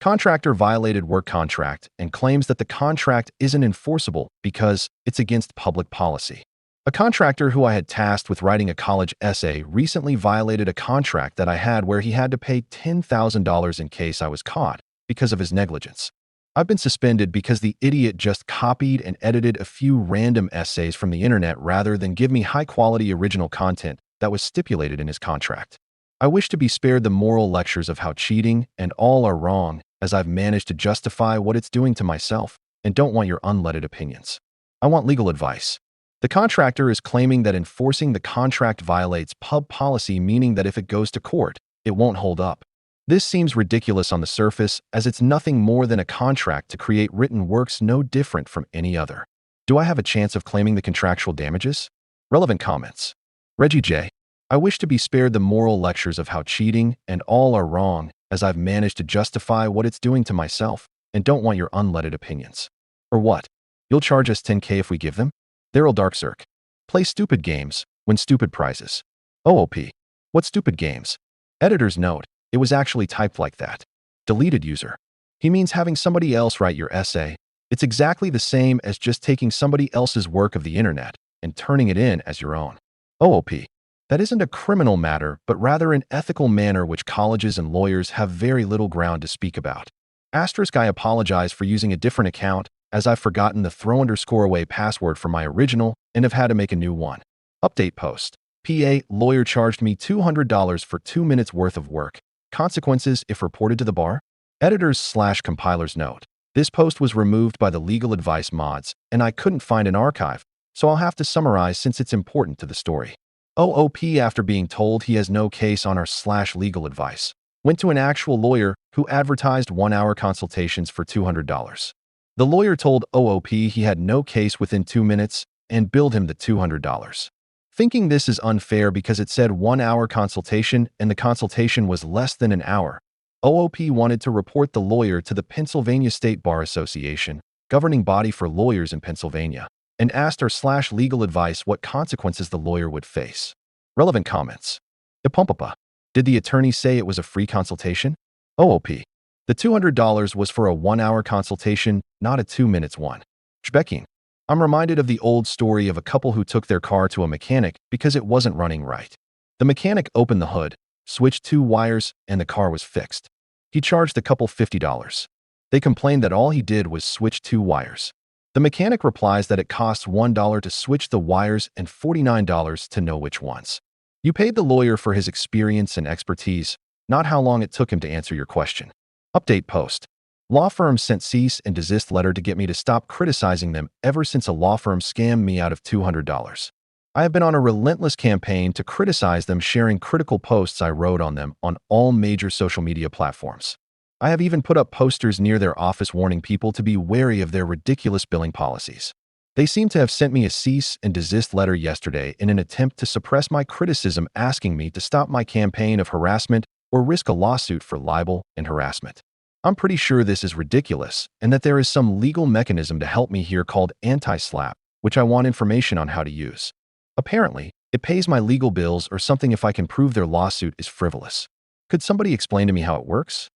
Contractor violated work contract and claims that the contract isn't enforceable because it's against public policy. A contractor who I had tasked with writing a college essay recently violated a contract that I had where he had to pay $10,000 in case I was caught because of his negligence. I've been suspended because the idiot just copied and edited a few random essays from the internet rather than give me high-quality original content that was stipulated in his contract. I wish to be spared the moral lectures of how cheating and all are wrong, as I've managed to justify what it's doing to myself and don't want your unleaded opinions. I want legal advice. The contractor is claiming that enforcing the contract violates pub policy, meaning that if it goes to court, it won't hold up. This seems ridiculous on the surface, as it's nothing more than a contract to create written works no different from any other. Do I have a chance of claiming the contractual damages? Relevant comments. Reggie J. I wish to be spared the moral lectures of how cheating and all are wrong, as I've managed to justify what it's doing to myself and don't want your unleaded opinions. Or what? You'll charge us $10K if we give them? Daryl Darkcirk. Play stupid games, win stupid prizes. OOP. What stupid games? Editor's note, it was actually typed like that. Deleted user. He means having somebody else write your essay. It's exactly the same as just taking somebody else's work of the internet and turning it in as your own. OOP. That isn't a criminal matter, but rather an ethical manner which colleges and lawyers have very little ground to speak about. Asterisk, I apologize for using a different account, as I've forgotten the throw_away password for my original and have had to make a new one. Update post. PA, lawyer charged me $200 for 2 minutes worth of work. Consequences if reported to the bar? Editors/compilers note. This post was removed by the legal advice mods, and I couldn't find an archive, so I'll have to summarize since it's important to the story. OOP, after being told he has no case on our/legal advice, went to an actual lawyer who advertised 1-hour consultations for $200. The lawyer told OOP he had no case within 2 minutes and billed him the $200. Thinking this is unfair because it said 1-hour consultation and the consultation was less than an hour, OOP wanted to report the lawyer to the Pennsylvania State Bar Association, governing body for lawyers in Pennsylvania, and asked our/legal advice what consequences the lawyer would face. Relevant comments. Ipumpapa. Did the attorney say it was a free consultation? OOP. The $200 was for a 1-hour consultation, not a 2 minutes one. Shbecking. I'm reminded of the old story of a couple who took their car to a mechanic because it wasn't running right. The mechanic opened the hood, switched 2 wires, and the car was fixed. He charged the couple $50. They complained that all he did was switch 2 wires. The mechanic replies that it costs $1 to switch the wires and $49 to know which ones. You paid the lawyer for his experience and expertise, not how long it took him to answer your question. Update post. Law firm sent cease and desist letter to get me to stop criticizing them ever since a law firm scammed me out of $200. I have been on a relentless campaign to criticize them, sharing critical posts I wrote on them on all major social media platforms. I have even put up posters near their office warning people to be wary of their ridiculous billing policies. They seem to have sent me a cease and desist letter yesterday in an attempt to suppress my criticism, asking me to stop my campaign of harassment or risk a lawsuit for libel and harassment. I'm pretty sure this is ridiculous and that there is some legal mechanism to help me here called anti-slap, which I want information on how to use. Apparently, it pays my legal bills or something if I can prove their lawsuit is frivolous. Could somebody explain to me how it works?